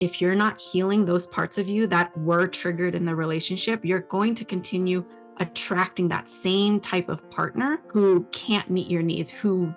If you're not healing those parts of you that were triggered in the relationship, you're going to continue attracting that same type of partner who can't meet your needs, who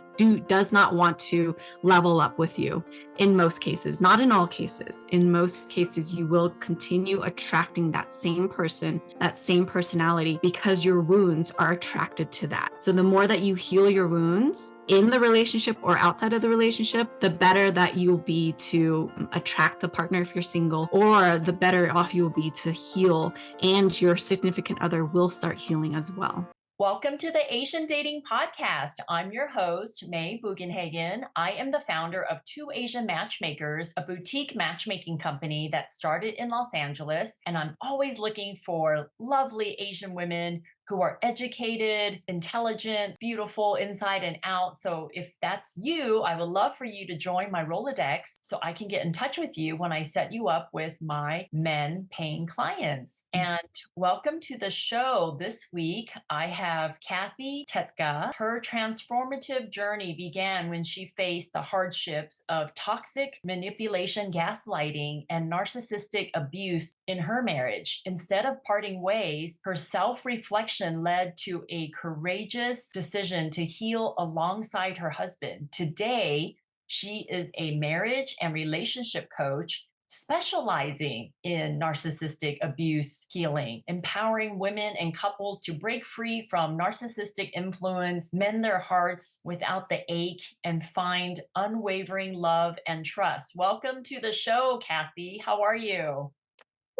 does not want to level up with you. In most cases, not in all cases, in most cases, you will continue attracting that same person, that same personality, because your wounds are attracted to that. So the more that you heal your wounds in the relationship or outside of the relationship, the better that you'll be to attract the partner if you're single, or the better off you'll be to heal, and your significant other will start healing as well. Welcome to the Asian Dating Podcast. I'm your host, May Bugenhagen. I am the founder of Two Asian Matchmakers, a boutique matchmaking company that started in Los Angeles. And I'm always looking for lovely Asian women who are educated, intelligent, beautiful inside and out. So if that's you, I would love for you to join my Rolodex so I can get in touch with you when I set you up with my men paying clients. And welcome to the show. This week, I have Kathy Tiedtke. Her transformative journey began when she faced the hardships of toxic manipulation, gaslighting, and narcissistic abuse in her marriage. Instead of parting ways, her self-reflection led to a courageous decision to heal alongside her husband. Today, she is a marriage and relationship coach specializing in narcissistic abuse healing, empowering women and couples to break free from narcissistic influence, mend their hearts without the ache, and find unwavering love and trust. Welcome to the show, Kathy. How are you?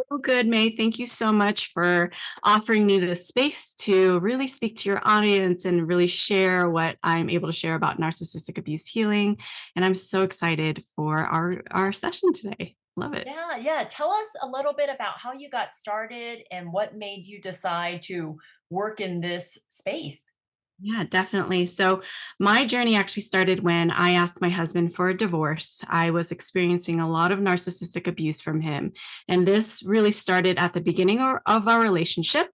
Oh, good, May. Thank you so much for offering me this space to really speak to your audience and really share what I'm able to share about narcissistic abuse healing. And I'm so excited for our session today. Love it. Yeah. Tell us a little bit about how you got started and what made you decide to work in this space. Yeah, definitely. So, my journey actually started when I asked my husband for a divorce. I was experiencing a lot of narcissistic abuse from him. And this really started at the beginning of our relationship.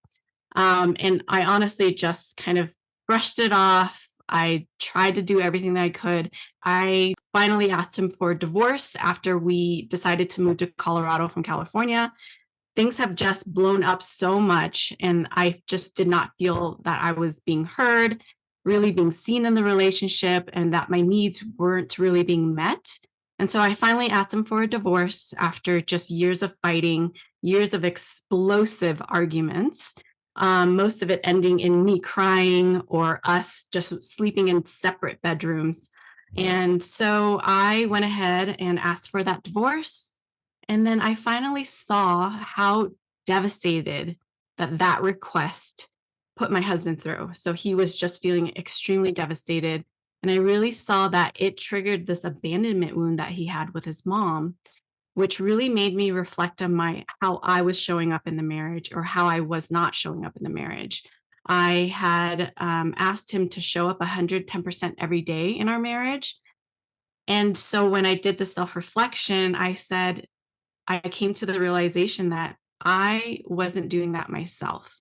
And I honestly just kind of brushed it off. I tried to do everything that I could. I finally asked him for a divorce after we decided to move to Colorado from California. Things have just blown up so much, and I just did not feel that I was being heard, really being seen in the relationship, and that my needs weren't really being met. And so I finally asked him for a divorce after just years of fighting, years of explosive arguments, most of it ending in me crying or us just sleeping in separate bedrooms. And so I went ahead and asked for that divorce. And then I finally saw how devastated that request put my husband through. So he was just feeling extremely devastated. And I really saw that it triggered this abandonment wound that he had with his mom, which really made me reflect on my how I was showing up in the marriage or how I was not showing up in the marriage. I had asked him to show up 110% every day in our marriage. And so when I did the self reflection, I came to the realization that I wasn't doing that myself.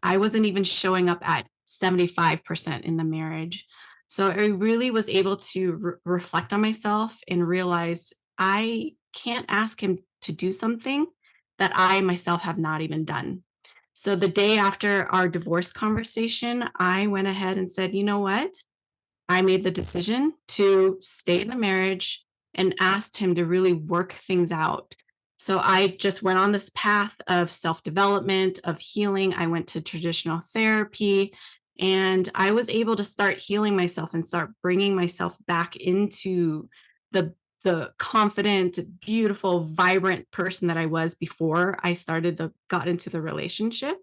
I wasn't even showing up at 75% in the marriage. So I really was able to reflect on myself and realize I can't ask him to do something that I myself have not even done. So the day after our divorce conversation, I went ahead and said, you know what? I made the decision to stay in the marriage and asked him to really work things out. So I just went on this path of self development, of healing. I went to traditional therapy, and I was able to start healing myself and start bringing myself back into the confident, beautiful, vibrant person that I was before I got into the relationship.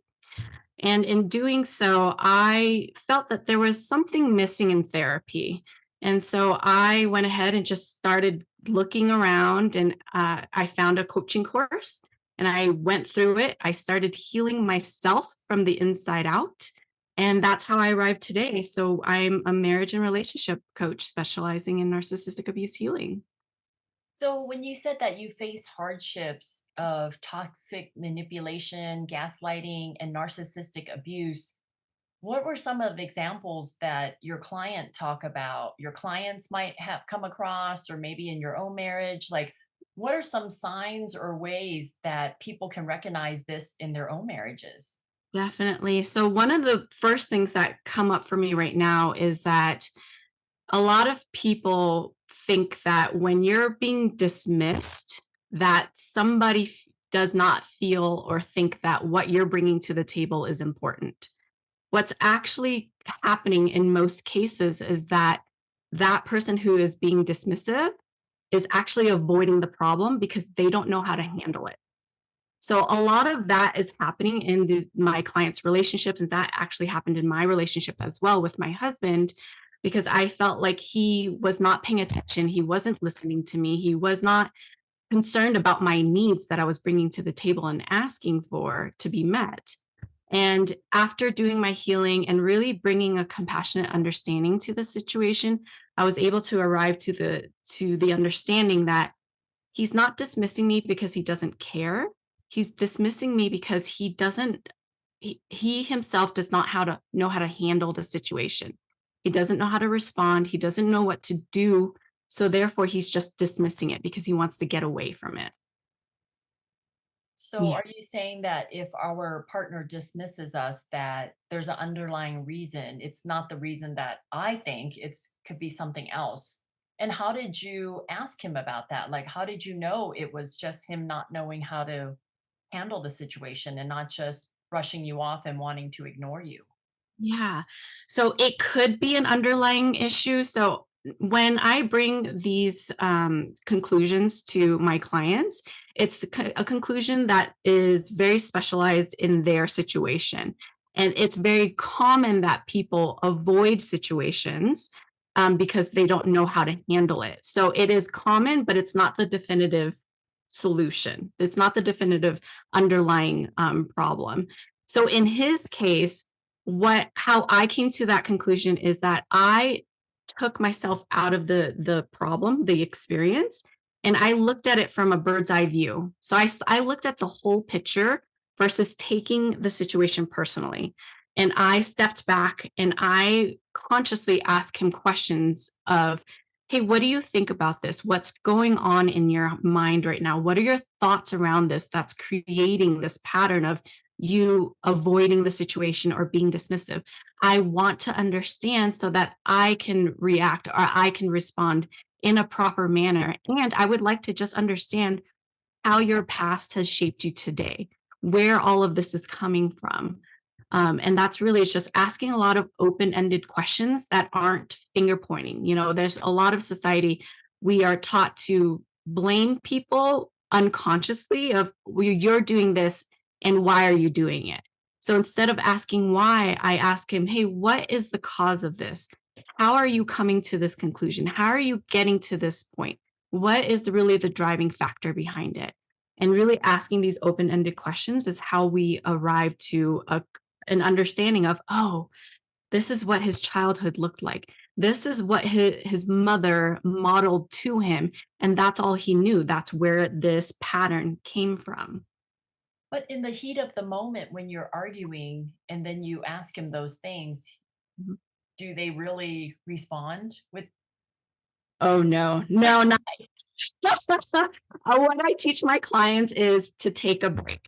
And in doing so, I felt that there was something missing in therapy. And so I went ahead and just started looking around, and I found a coaching course and I went through it. I started healing myself from the inside out. And that's how I arrived today. So I'm a marriage and relationship coach specializing in narcissistic abuse healing. So, when you said that you faced hardships of toxic manipulation, gaslighting, and narcissistic abuse, what were some of the examples that your clients might have come across, or maybe in your own marriage? Like, What are some signs or ways that people can recognize this in their own marriages? Definitely. So one of the first things that come up for me right now is that a lot of people think that when you're being dismissed, that somebody does not feel or think that what you're bringing to the table is important. What's actually happening in most cases is that that person who is being dismissive is actually avoiding the problem because they don't know how to handle it. So a lot of that is happening in my clients' relationships, and that actually happened in my relationship as well with my husband, because I felt like he was not paying attention. He wasn't listening to me. He was not concerned about my needs that I was bringing to the table and asking for to be met. And after doing my healing and really bringing a compassionate understanding to the situation, I was able to arrive to the understanding that he's not dismissing me because he doesn't care. He's dismissing me because he himself does not know how to handle the situation. He doesn't know how to respond. He doesn't know what to do. So therefore he's just dismissing it because he wants to get away from it. So, Yeah. are you saying that if our partner dismisses us, that there's an underlying reason? It's not the reason that I think it's could be something else. And how did you ask him about that? Like, how did you know it was just him not knowing how to handle the situation and not just brushing you off and wanting to ignore you? Yeah. So it could be an underlying issue. So when I bring these conclusions to my clients, it's a conclusion that is very specialized in their situation. And it's very common that people avoid situations because they don't know how to handle it. So it is common, but it's not the definitive solution. It's not the definitive underlying problem. So in his case, what how I came to that conclusion is that I took myself out of the problem, the experience, and I looked at it from a bird's eye view. So I looked at the whole picture versus taking the situation personally. And I stepped back and I consciously asked him questions of, hey, what do you think about this? What's going on in your mind right now? What are your thoughts around this that's creating this pattern of you avoiding the situation or being dismissive? I want to understand so that I can react or I can respond in a proper manner. And I would like to just understand how your past has shaped you today, where all of this is coming from. And that's really, it's just asking a lot of open ended questions that aren't finger pointing. You know, there's a lot of society, we are taught to blame people unconsciously of, well, you're doing this and why are you doing it? So instead of asking why, I ask him, hey, what is the cause of this? How are you coming to this conclusion? How are you getting to this point? What is really the driving factor behind it? And really asking these open ended questions is how we arrive to an understanding of, oh, this is what his childhood looked like. This is what his mother modeled to him. And that's all he knew. That's where this pattern came from. But in the heat of the moment when you're arguing and then you ask him those things, Mhm. do they really respond with Oh, no, no, not. What I teach my clients is to take a break.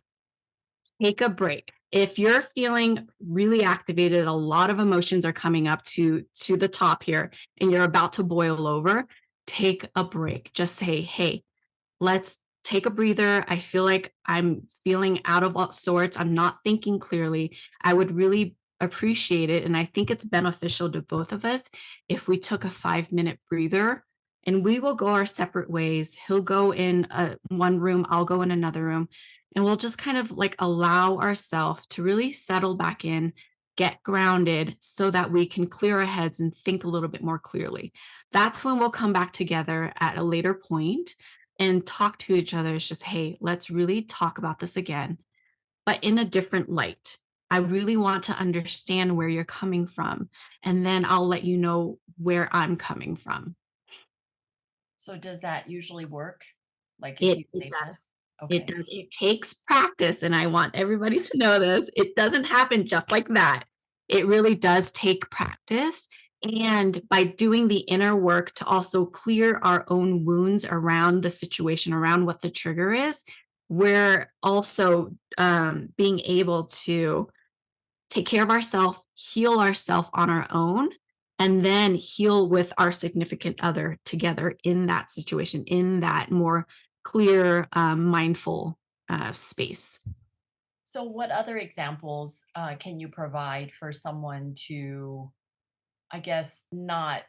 Take a break. If you're feeling really activated, a lot of emotions are coming up to the top here, and you're about to boil over, take a break. Just say, "Hey, let's take a breather. I feel like I'm feeling out of all sorts. I'm not thinking clearly. I would really appreciate it. And I think it's beneficial to both of us if we took a 5-minute breather and we will go our separate ways. He'll go in one room, I'll go in another room, and we'll just kind of like allow ourselves to really settle back in, get grounded so that we can clear our heads and think a little bit more clearly. That's when we'll come back together at a later point and talk to each other. It's just, hey, let's really talk about this again, but in a different light. I really want to understand where you're coming from. And then I'll let you know where I'm coming from. so does that usually work? Like if It, you it say this? does. It Okay. does. It takes practice. And I want everybody to know this. It doesn't happen just like that. It really does take practice. And by doing the inner work to also clear our own wounds around the situation, around what the trigger is, we're also being able to take care of ourselves, heal ourselves on our own, and then heal with our significant other together in that situation, in that more clear, mindful space. So, what other examples can you provide for someone to, I guess, not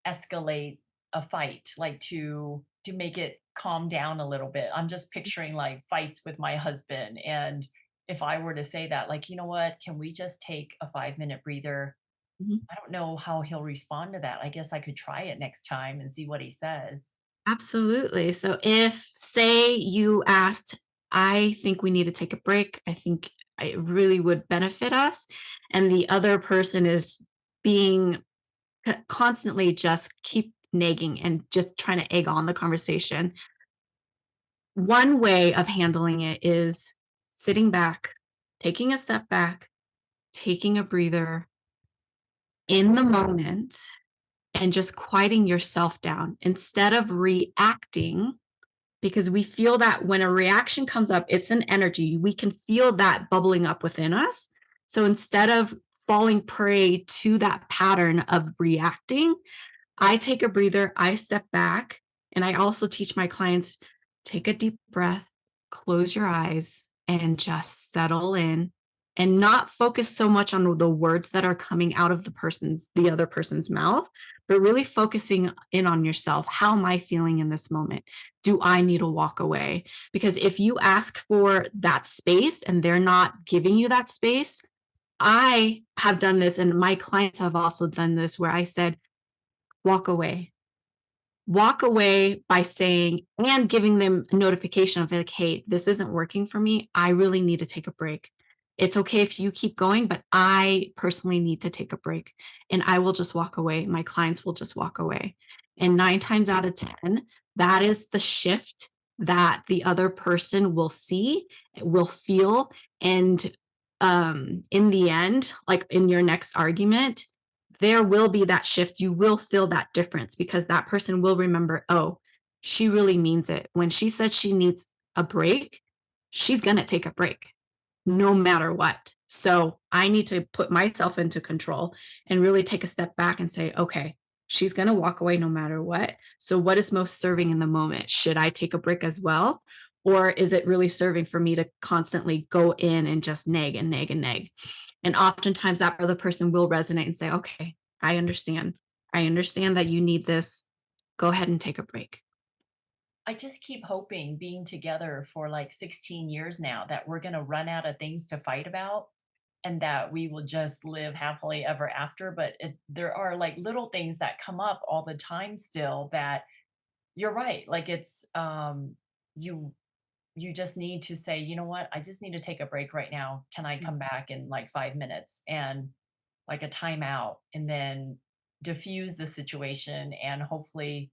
escalate a fight, like to make it calm down a little bit? I'm just picturing like fights with my husband, and if I were to say that, like, you know what, can we just take a 5 minute breather? Mhm. I don't know how he'll respond to that. I guess I could try it next time and see what he says. Absolutely. So if, say, you asked, I think we need to take a break, I think it really would benefit us, and the other person is being constantly just keep nagging and just trying to egg on the conversation. One way of handling it is sitting back, taking a step back, taking a breather in the moment, and just quieting yourself down instead of reacting, because we feel that when a reaction comes up, it's an energy. We can feel that bubbling up within us. So instead of falling prey to that pattern of reacting, I take a breather, I step back, and I also teach my clients, take a deep breath, close your eyes, and just settle in and not focus so much on the words that are coming out of the other person's mouth, but really focusing in on yourself. How am I feeling in this moment? Do I need to walk away? Because if you ask for that space and they're not giving you that space, I have done this, and my clients have also done this, where I said, walk away. Walk away by saying and giving them a notification of like, hey, this isn't working for me. I really need to take a break. It's okay if you keep going, but I personally need to take a break, and I will just walk away. My clients will just walk away. And 9 times out of 10, that is the shift that the other person will see, will feel. And in the end, like in your next argument, there will be that shift. You will feel that difference because that person will remember, oh, she really means it. When she says she needs a break, she's going to take a break no matter what. So I need to put myself into control and really take a step back and say, okay, she's going to walk away no matter what. So what is most serving in the moment? Should I take a break as well? Or is it really serving for me to constantly go in and just nag and nag and nag? And oftentimes that other person will resonate and say, okay, I understand. I understand that you need this. Go ahead and take a break. I just keep hoping, being together for like 16 years now, that we're going to run out of things to fight about and that we will just live happily ever after. But there are like little things that come up all the time still that you're right. Like you, you just need to say, you know what, I just need to take a break right now. Can I come back in like 5 minutes, and like a timeout, and then diffuse the situation, and hopefully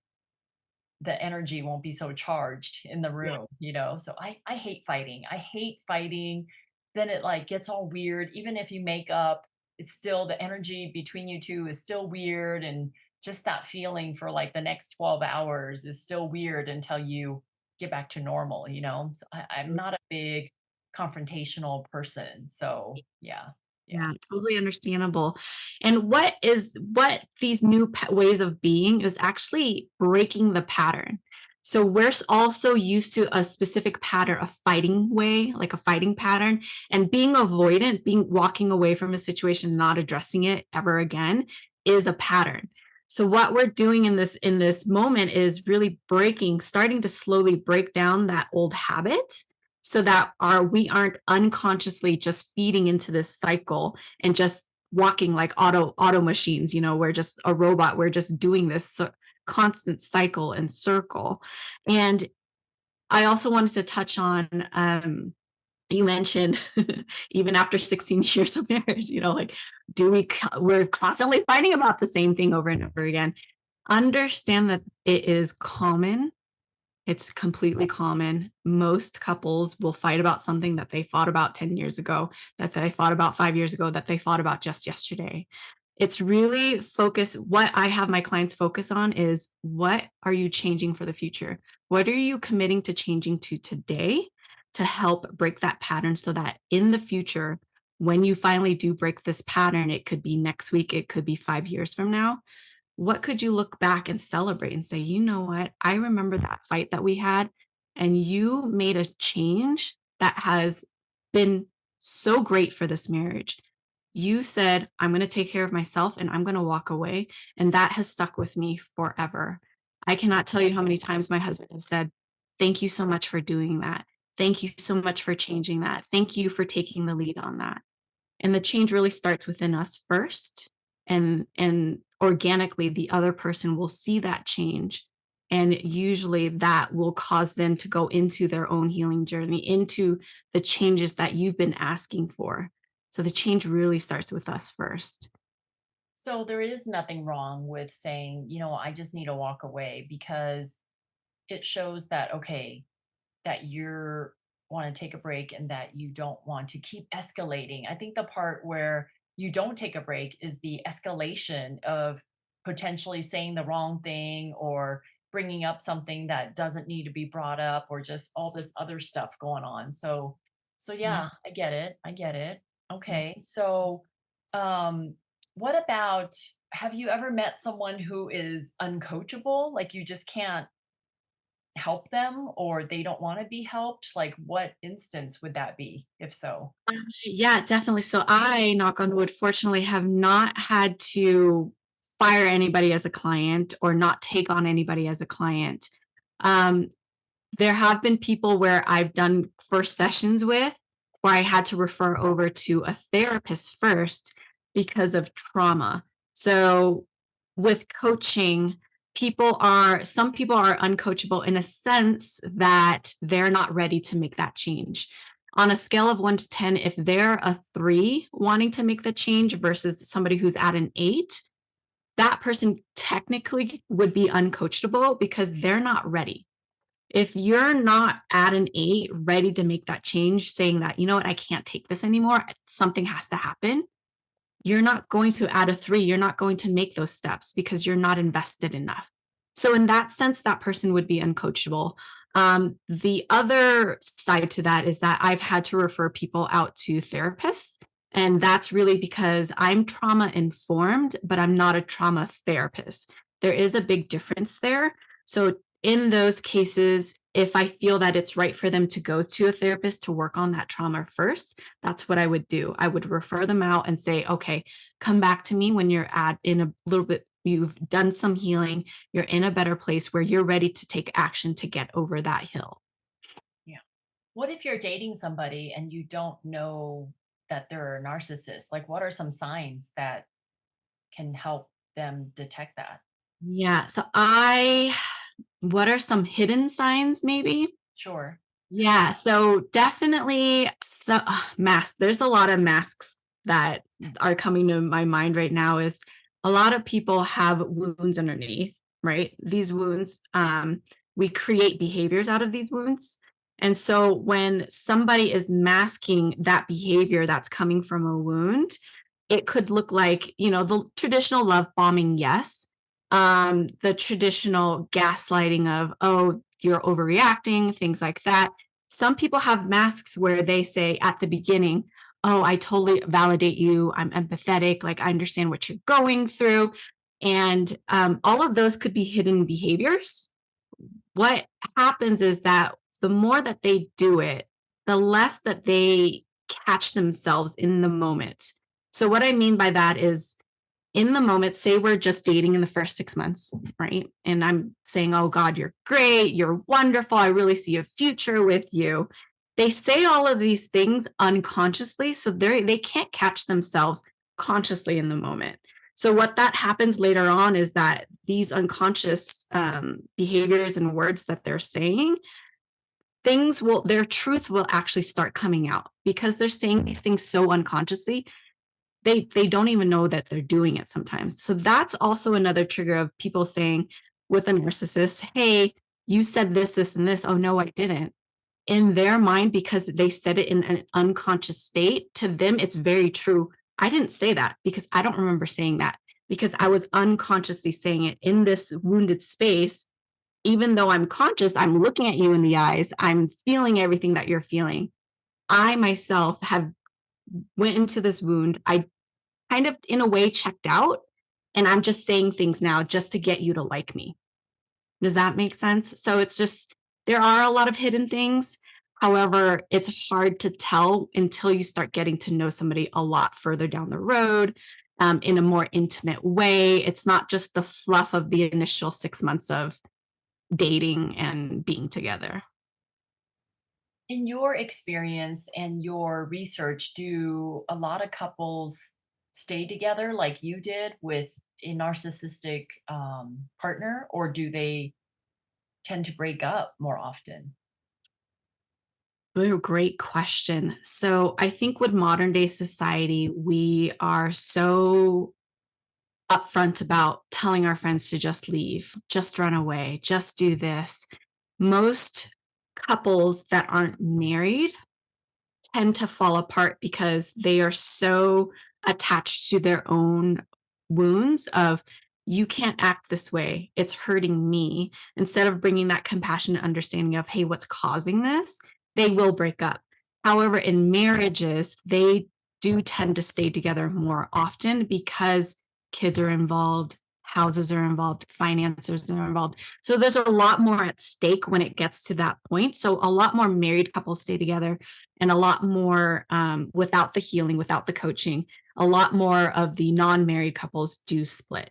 the energy won't be so charged in the Yeah. room, you know? So I hate fighting. I hate fighting. Then it like gets all weird. Even if you make up, it's still the energy between you two is still weird. And just that feeling for like the next 12 hours is still weird until you get back to normal, you know? So I'm not a big confrontational person. So yeah. Yeah. Yeah, totally understandable. And what these new ways of being is actually breaking the pattern. So we're also used to a specific pattern, a fighting way, like a fighting pattern, and being avoidant, being walking away from a situation, not addressing it ever again, is a pattern. So what we're doing in this moment is really starting to slowly break down that old habit so that we aren't unconsciously just feeding into this cycle and just walking like auto machines. We're just a robot, we're just doing this constant cycle and circle. And I also wanted to touch on, you mentioned even after 16 years of marriage, like, we're constantly fighting about the same thing over and over again. Understand that it is common, it's completely common. Most couples will fight about something that they fought about 10 years ago, that they fought about 5 years ago, that they fought about just yesterday. It's really focus. What I have my clients focus on is, what are you changing for the future? What are you committing to changing to today to help break that pattern so that in the future, when you finally do break this pattern, it could be next week, it could be 5 years from now. What could you look back and celebrate and say, you know what? I remember that fight that we had, and you made a change that has been so great for this marriage. You said, I'm going to take care of myself and I'm going to walk away. And that has stuck with me forever. I cannot tell you how many times my husband has said, thank you so much for doing that. Thank you so much for changing that. Thank you for taking the lead on that. And the change really starts within us first, and organically the other person will see that change, and usually that will cause them to go into their own healing journey, into the changes that you've been asking for. So the change really starts with us first. So there is nothing wrong with saying, I just need to walk away, because it shows that, okay, that you're want to take a break and that you don't want to keep escalating. I think the part where you don't take a break is the escalation of potentially saying the wrong thing, or bringing up something that doesn't need to be brought up, or just all this other stuff going on. So Yeah. yeah, I get it. I get it. Okay. So um what about, have you ever met someone who is uncoachable? Like you just can't help them, or they don't want to be helped? Like what instance would that be, if so? Yeah, definitely. So I, knock on wood, fortunately have not had to fire anybody as a client or not take on anybody as a client. Um, There have been people where I've done first sessions with, where I had to refer over to a therapist first because of trauma. So with coaching, some people are uncoachable in a sense that they're not ready to make that change. On a scale of 1 to 10, if they're a 3 wanting to make the change versus somebody who's at an 8, that person technically would be uncoachable because they're not ready. If you're not at an 8 ready to make that change, saying that, you know what, I can't take this anymore, something has to happen, you're not going to add a 3. You're not going to make those steps because you're not invested enough. So in that sense, that person would be uncoachable. The other side to that is that I've had to refer people out to therapists. And that's really because I'm trauma informed, but I'm not a trauma therapist. There is a big difference there. So in those cases, if I feel that it's right for them to go to a therapist to work on that trauma first, that's what I would do. I would refer them out and say, okay, come back to me when you're at in a little bit, you've done some healing, you're in a better place where you're ready to take action to get over that hill. Yeah. What if you're dating somebody and you don't know that they're a narcissist? Like, what are some signs that can help them detect that? Yeah. What are some hidden signs maybe? Sure. Yeah, so definitely masks. There's a lot of masks that are coming to my mind right now. Is a lot of people have wounds underneath, right? These wounds, we create behaviors out of these wounds. And so when somebody is masking that behavior that's coming from a wound, it could look like, the traditional love bombing, yes. The traditional gaslighting of, oh, you're overreacting, things like that. Some people have masks where they say at the beginning, oh, I totally validate you. I'm empathetic. Like, I understand what you're going through. And all of those could be hidden behaviors. What happens is that the more that they do it, the less that they catch themselves in the moment. So, what I mean by that is, in the moment, say we're just dating in the first 6 months, right? And I'm saying, oh God, you're great. You're wonderful. I really see a future with you. They say all of these things unconsciously. So they can't catch themselves consciously in the moment. So what that happens later on is that these unconscious behaviors and words that they're saying, their truth will actually start coming out because they're saying these things so unconsciously. They don't even know that they're doing it sometimes. So that's also another trigger of people saying with a narcissist, hey, you said this, and this. Oh, no, I didn't. In their mind, because they said it in an unconscious state, to them, it's very true. I didn't say that because I don't remember saying that because I was unconsciously saying it in this wounded space. Even though I'm conscious, I'm looking at you in the eyes, I'm feeling everything that you're feeling. I myself have went into this wound. I kind of, in a way, checked out, and I'm just saying things now just to get you to like me. Does that make sense? So it's just, there are a lot of hidden things. However, it's hard to tell until you start getting to know somebody a lot further down the road, in a more intimate way. It's not just the fluff of the initial 6 months of dating and being together. In your experience and your research, do a lot of couples stay together like you did with a narcissistic partner, or do they tend to break up more often? Oh, great question. So I think with modern day society, we are so upfront about telling our friends to just leave, just run away, just do this. Most couples that aren't married tend to fall apart because they are so attached to their own wounds of, you can't act this way, it's hurting me, instead of bringing that compassionate understanding of, hey, what's causing this, they will break up. However, in marriages, they do tend to stay together more often because kids are involved, houses are involved, finances are involved. So there's a lot more at stake when it gets to that point. So a lot more married couples stay together, and a lot more, without the healing, without the coaching, a lot more of the non-married couples do split.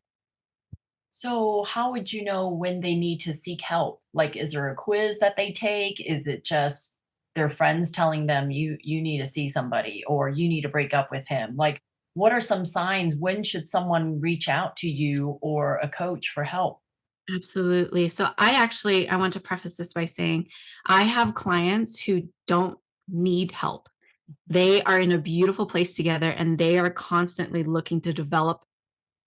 So, how would you know when they need to seek help? Like, is there a quiz that they take? Is it just their friends telling them you need to see somebody or you need to break up with him? Like, what are some signs? When should someone reach out to you or a coach for help? Absolutely. So I want to preface this by saying I have clients who don't need help. They are in a beautiful place together and they are constantly looking to develop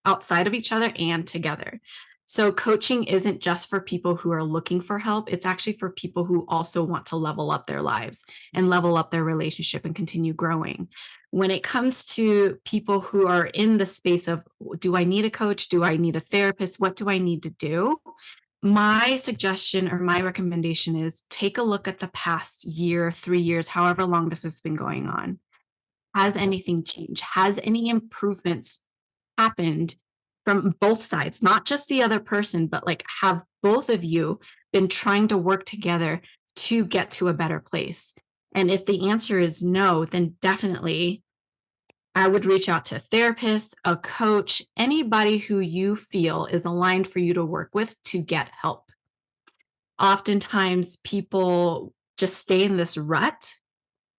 outside of each other and together. So coaching isn't just for people who are looking for help. It's actually for people who also want to level up their lives and level up their relationship and continue growing. When it comes to people who are in the space of, do I need a coach? Do I need a therapist? What do I need to do? My suggestion or my recommendation is take a look at the past year, 3 years, however long this has been going on. Has anything changed? Has any improvements happened from both sides, not just the other person, but like, have both of you been trying to work together to get to a better place? And if the answer is no, then definitely I would reach out to a therapist, a coach, anybody who you feel is aligned for you to work with to get help. Oftentimes, people just stay in this rut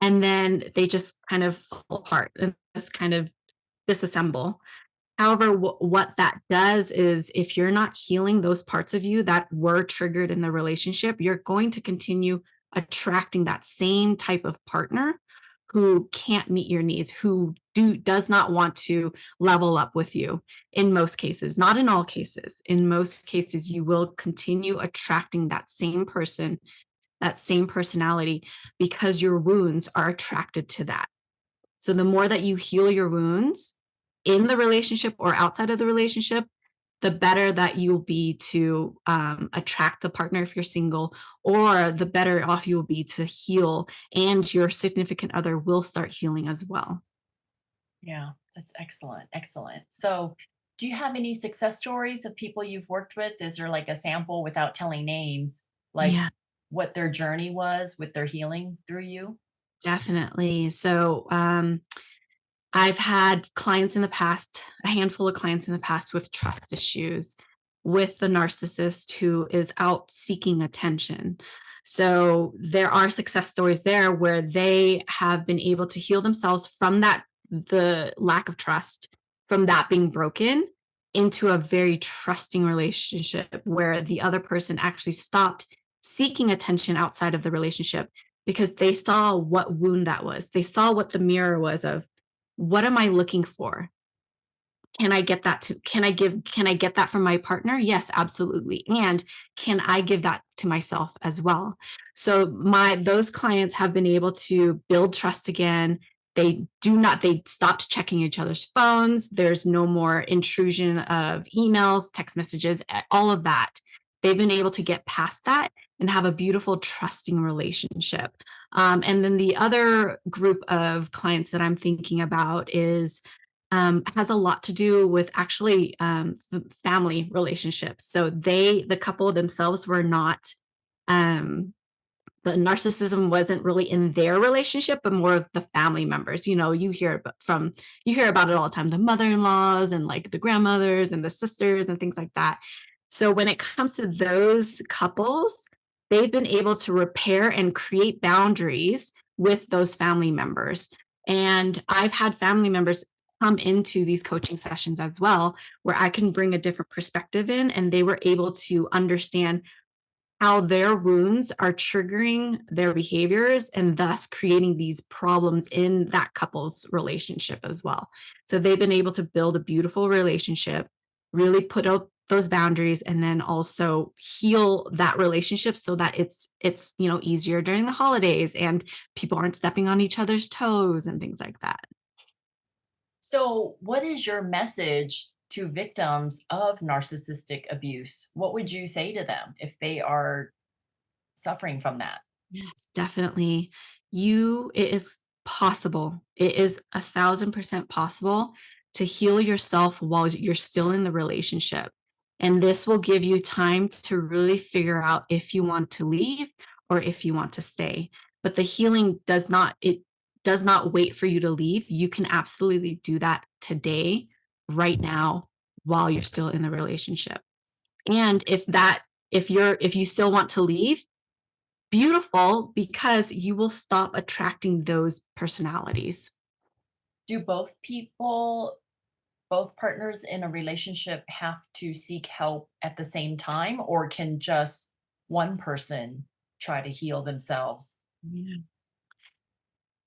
and then they just kind of fall apart and just kind of disassemble. However, what that does is if you're not healing those parts of you that were triggered in the relationship, you're going to continue attracting that same type of partner who can't meet your needs, who does not want to level up with you in most cases, not in all cases. In most cases, you will continue attracting that same person, that same personality, because your wounds are attracted to that. So the more that you heal your wounds in the relationship or outside of the relationship, the better that you'll be to attract the partner if you're single, or the better off you will be to heal, and your significant other will start healing as well. Yeah, that's excellent. Excellent. So, do you have any success stories of people you've worked with? Is there like a sample without telling names, like Yeah, what their journey was with their healing through you? definitely. So I've had clients in the past, a handful of clients in the past with trust issues, with the narcissist who is out seeking attention. So there are success stories there where they have been able to heal themselves from that, the lack of trust, from that being broken, into a very trusting relationship where the other person actually stopped seeking attention outside of the relationship because they saw what wound that was. They saw what the mirror was of, what am I looking for? Can I get that to can I get that from my partner? Yes, absolutely. And can I give that to myself as well? So my those clients have been able to build trust again, they stopped checking each other's phones. There's no more intrusion of emails, text messages, all of that. They've been able to get past that and have a beautiful, trusting relationship. And then the other group of clients that I'm thinking about is has a lot to do with actually family relationships. So the couple themselves were not um, the narcissism wasn't really in their relationship, but more of the family members. You hear about it all the time, the mother-in-laws and like the grandmothers and the sisters and things like that. So when it comes to those couples, they've been able to repair and create boundaries with those family members. And I've had family members come into these coaching sessions as well, where I can bring a different perspective in, and they were able to understand how their wounds are triggering their behaviors and thus creating these problems in that couple's relationship as well. So they've been able to build a beautiful relationship, really put out those boundaries, and then also heal that relationship so that it's easier during the holidays and people aren't stepping on each other's toes and things like that. So, what is your message to victims of narcissistic abuse? What would you say to them if they are suffering from that? Yes, definitely. It is possible. It is 1,000% possible to heal yourself while you're still in the relationship. And this will give you time to really figure out if you want to leave or if you want to stay. But the healing it does not wait for you to leave. You can absolutely do that today, right now, while you're still in the relationship. And if you still want to leave, beautiful, because you will stop attracting those personalities. Do both partners in a relationship have to seek help at the same time, or can just one person try to heal themselves? Yeah.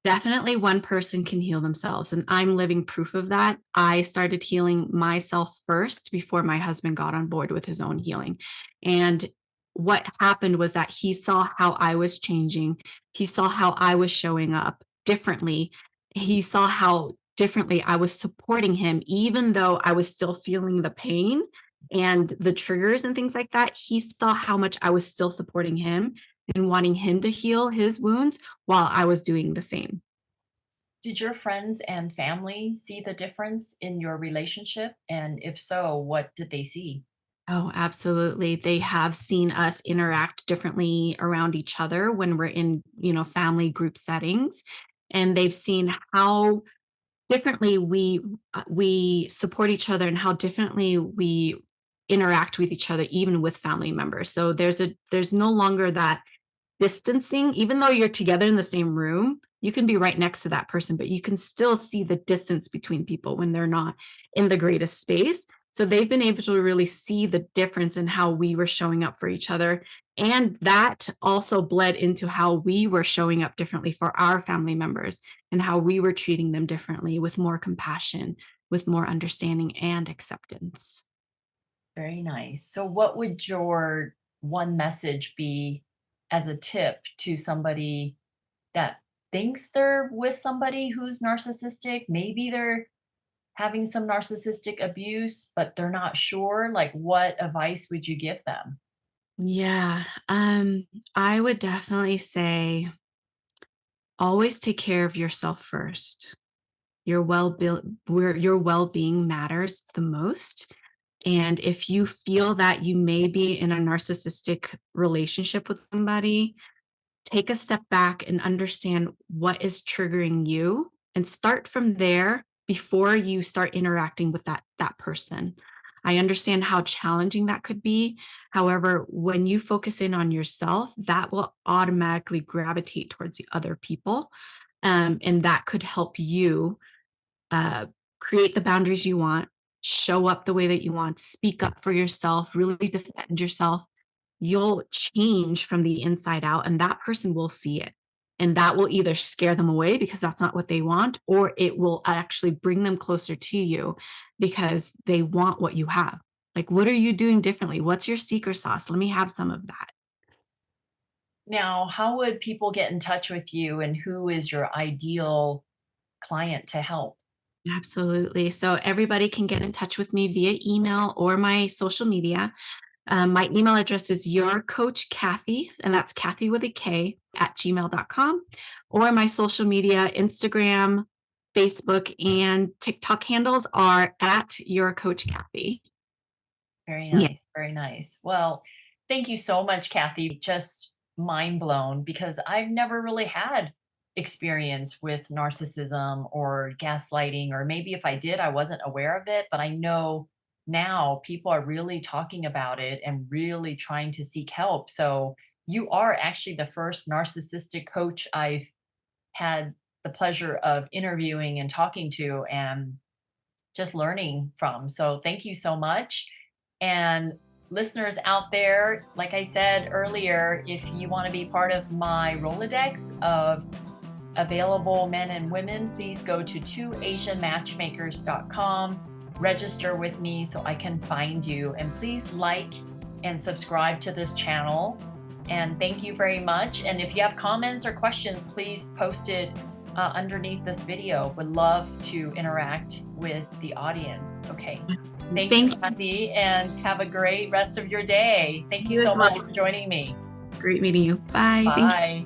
Definitely one person can heal themselves, and I'm living proof of that. I started healing myself first before my husband got on board with his own healing. And what happened was that he saw how I was changing. He saw how I was showing up differently. He saw how differently I was supporting him, even though I was still feeling the pain and the triggers and things like that. He saw how much I was still supporting him and wanting him to heal his wounds while I was doing the same. Did your friends and family see the difference in your relationship? And if so, what did they see? Oh, absolutely. They have seen us interact differently around each other when we're in, family group settings. And they've seen how differently we support each other and how differently we interact with each other, even with family members. So there's no longer that distancing. Even though you're together in the same room, you can be right next to that person, but you can still see the distance between people when they're not in the greatest space. So they've been able to really see the difference in how we were showing up for each other. And that also bled into how we were showing up differently for our family members and how we were treating them differently with more compassion, with more understanding and acceptance. Very nice. So, what would your one message be as a tip to somebody that thinks they're with somebody who's narcissistic? Maybe they're having some narcissistic abuse, but they're not sure. Like, what advice would you give them? Yeah, I would definitely say always take care of yourself first. Where your well-being matters the most. And if you feel that you may be in a narcissistic relationship with somebody, take a step back and understand what is triggering you and start from there before you start interacting with that person. I understand how challenging that could be. However, when you focus in on yourself, that will automatically gravitate towards the other people. And that could help you uh, create the boundaries you want, show up the way that you want, speak up for yourself, really defend yourself. You'll change from the inside out, and that person will see it. And that will either scare them away because that's not what they want, or it will actually bring them closer to you because they want what you have. Like, what are you doing differently? What's your secret sauce? Let me have some of that. Now, how would people get in touch with you, and who is your ideal client to help? Absolutely. So everybody can get in touch with me via email or my social media. My email address is your coach Kathy, and that's Kathy with a K at gmail.com, or my social media, Instagram, Facebook, and TikTok handles are at your coach Kathy. Very Yeah, nice. Very nice. Well, thank you so much, Kathy. Just mind blown because I've never really had experience with narcissism or gaslighting, or maybe if I did, I wasn't aware of it. But I know now people are really talking about it and really trying to seek help. So you are actually the first narcissistic coach I've had the pleasure of interviewing and talking to and just learning from. So thank you so much. And listeners out there, like I said earlier, if you want to be part of my Rolodex of available men and women, please go to twoasianmatchmakers.com, register with me so I can find you. And please like and subscribe to this channel. And thank you very much. And if you have comments or questions, please post it underneath this video. Would love to interact with the audience. Okay. Thank you, thank Kathy, and have a great rest of your day. Thank you you so as well. much for joining me. Great meeting you. Bye. Thank you. Bye.